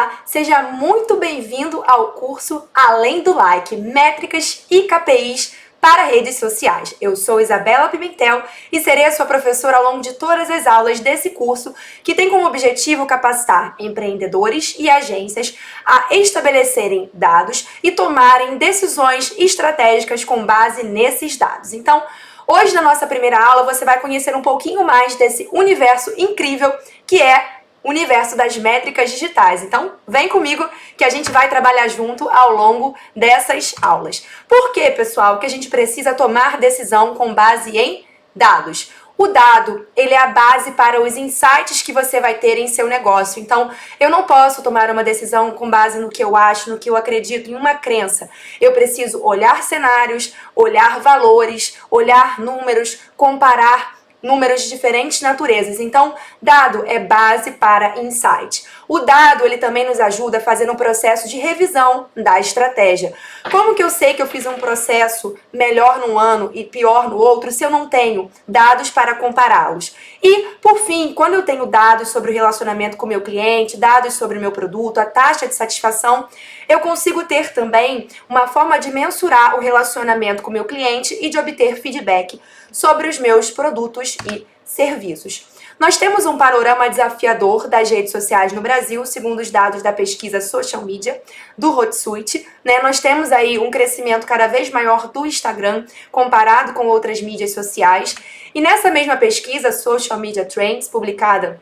Olá, seja muito bem-vindo ao curso Além do Like, Métricas e KPIs para redes sociais. Eu sou Isabela Pimentel e serei a sua professora ao longo de todas as aulas desse curso, que tem como objetivo capacitar empreendedores e agências a estabelecerem dados e tomarem decisões estratégicas com base nesses dados. Então, hoje na nossa primeira aula você vai conhecer um pouquinho mais desse universo incrível que é o universo das métricas digitais. Então, vem comigo que a gente vai trabalhar junto ao longo dessas aulas. Por que, pessoal, que a gente precisa tomar decisão com base em dados? O dado, ele é a base para os insights que você vai ter em seu negócio. Então, eu não posso tomar uma decisão com base no que eu acho, no que eu acredito, em uma crença. Eu preciso olhar cenários, olhar valores, olhar números, comparar números de diferentes naturezas. Então, dado é base para insight. O dado, ele também nos ajuda a fazer um processo de revisão da estratégia. Como que eu sei que eu fiz um processo melhor num ano e pior no outro se eu não tenho dados para compará-los? E, por fim, quando eu tenho dados sobre o relacionamento com o meu cliente, dados sobre o meu produto, a taxa de satisfação, eu consigo ter também uma forma de mensurar o relacionamento com o meu cliente e de obter feedback sobre os meus produtos e serviços. Nós temos um panorama desafiador das redes sociais no Brasil, segundo os dados da pesquisa Social Media do Hootsuite, né? Nós temos aí um crescimento cada vez maior do Instagram comparado com outras mídias sociais. E nessa mesma pesquisa Social Media Trends, publicada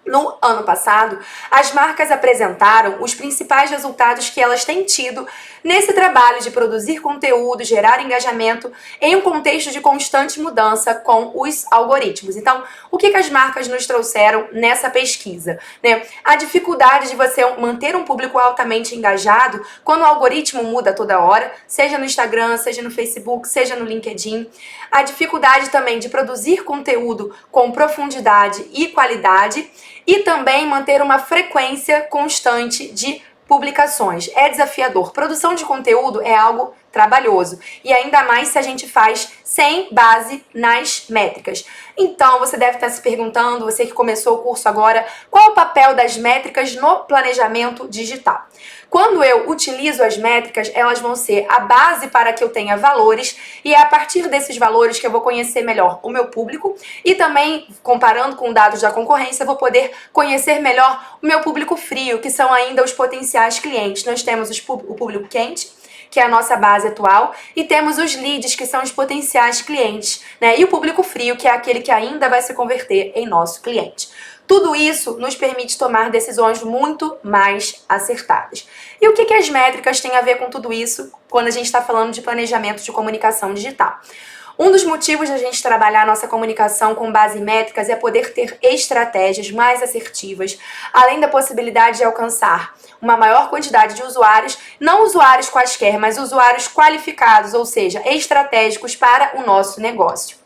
no ano passado, as marcas apresentaram os principais resultados que elas têm tido nesse trabalho de produzir conteúdo, gerar engajamento em um contexto de constante mudança com os algoritmos. Então, o que as marcas nos trouxeram nessa pesquisa, né? A dificuldade de você manter um público altamente engajado quando o algoritmo muda toda hora, seja no Instagram, seja no Facebook, seja no LinkedIn. A dificuldade também de produzir conteúdo com profundidade e qualidade e também manter uma frequência constante de publicações. É desafiador. Produção de conteúdo é algo trabalhoso. E ainda mais se a gente faz sem base nas métricas. Então, você deve estar se perguntando, você que começou o curso agora, qual é o papel das métricas no planejamento digital? Quando eu utilizo as métricas, elas vão ser a base para que eu tenha valores e é a partir desses valores que eu vou conhecer melhor o meu público e também, comparando com dados da concorrência, vou poder conhecer melhor o meu público frio, que são ainda os potenciais clientes. Nós temos o público quente, que é a nossa base atual, e temos os leads, que são os potenciais clientes, né? E o público frio, que é aquele que ainda vai se converter em nosso cliente. Tudo isso nos permite tomar decisões muito mais acertadas. E o que as métricas têm a ver com tudo isso quando a gente está falando de planejamento de comunicação digital? Um dos motivos de a gente trabalhar a nossa comunicação com base em métricas é poder ter estratégias mais assertivas, além da possibilidade de alcançar uma maior quantidade de usuários, não usuários quaisquer, mas usuários qualificados, ou seja, estratégicos para o nosso negócio,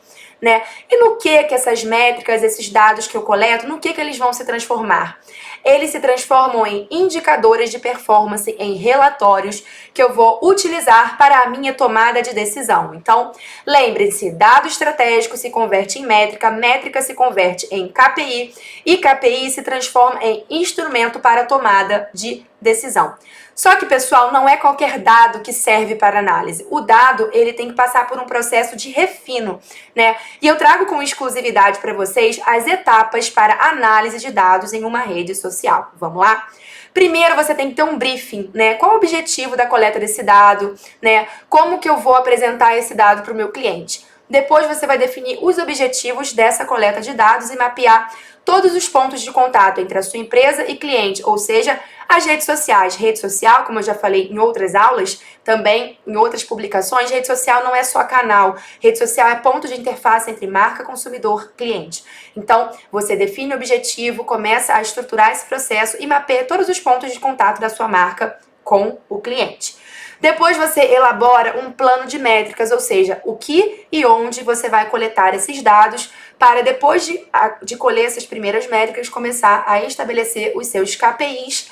né? E no que essas métricas, esses dados que eu coleto, no que eles vão se transformar? Eles se transformam em indicadores de performance, em relatórios que eu vou utilizar para a minha tomada de decisão. Então, lembre-se, dado estratégico se converte em métrica, métrica se converte em KPI e KPI se transforma em instrumento para a tomada de decisão. Só que, pessoal, não é qualquer dado que serve para análise. O dado, ele tem que passar por um processo de refino, né? E eu trago com exclusividade para vocês as etapas para análise de dados em uma rede social. Vamos lá? Primeiro, você tem que ter um briefing, né? Qual o objetivo da coleta desse dado, né? Como que eu vou apresentar esse dado para o meu cliente? Depois você vai definir os objetivos dessa coleta de dados e mapear todos os pontos de contato entre a sua empresa e cliente, ou seja, as redes sociais. Rede social, como eu já falei em outras aulas, também em outras publicações, rede social não é só canal. Rede social é ponto de interface entre marca, consumidor, cliente. Então, você define o objetivo, começa a estruturar esse processo e mapeia todos os pontos de contato da sua marca com o cliente. Depois você elabora um plano de métricas, ou seja, o que e onde você vai coletar esses dados para depois de colher essas primeiras métricas, começar a estabelecer os seus KPIs,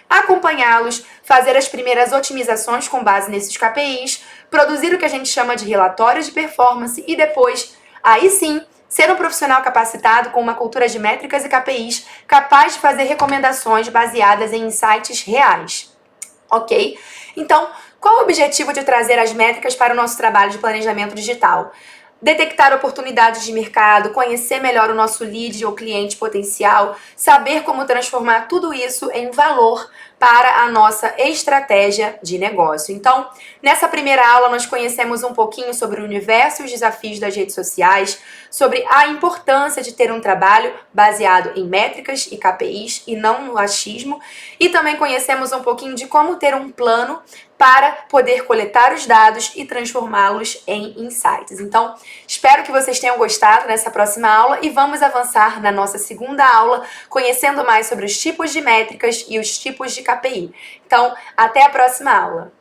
acompanhá-los, fazer as primeiras otimizações com base nesses KPIs, produzir o que a gente chama de relatórios de performance e depois, aí sim, Ser um profissional capacitado com uma cultura de métricas e KPIs capaz de fazer recomendações baseadas em insights reais. Ok? Então, qual o objetivo de trazer as métricas para o nosso trabalho de planejamento digital? Detectar oportunidades de mercado, conhecer melhor o nosso lead ou cliente potencial, saber como transformar tudo isso em valor para a nossa estratégia de negócio. Então, nessa primeira aula, nós conhecemos um pouquinho sobre o universo e os desafios das redes sociais, sobre a importância de ter um trabalho baseado em métricas e KPIs e não no achismo, e também conhecemos um pouquinho de como ter um plano para poder coletar os dados e transformá-los em insights. Então, espero que vocês tenham gostado nessa próxima aula e vamos avançar na nossa segunda aula, conhecendo mais sobre os tipos de métricas e os tipos de KPI. Então, até a próxima aula!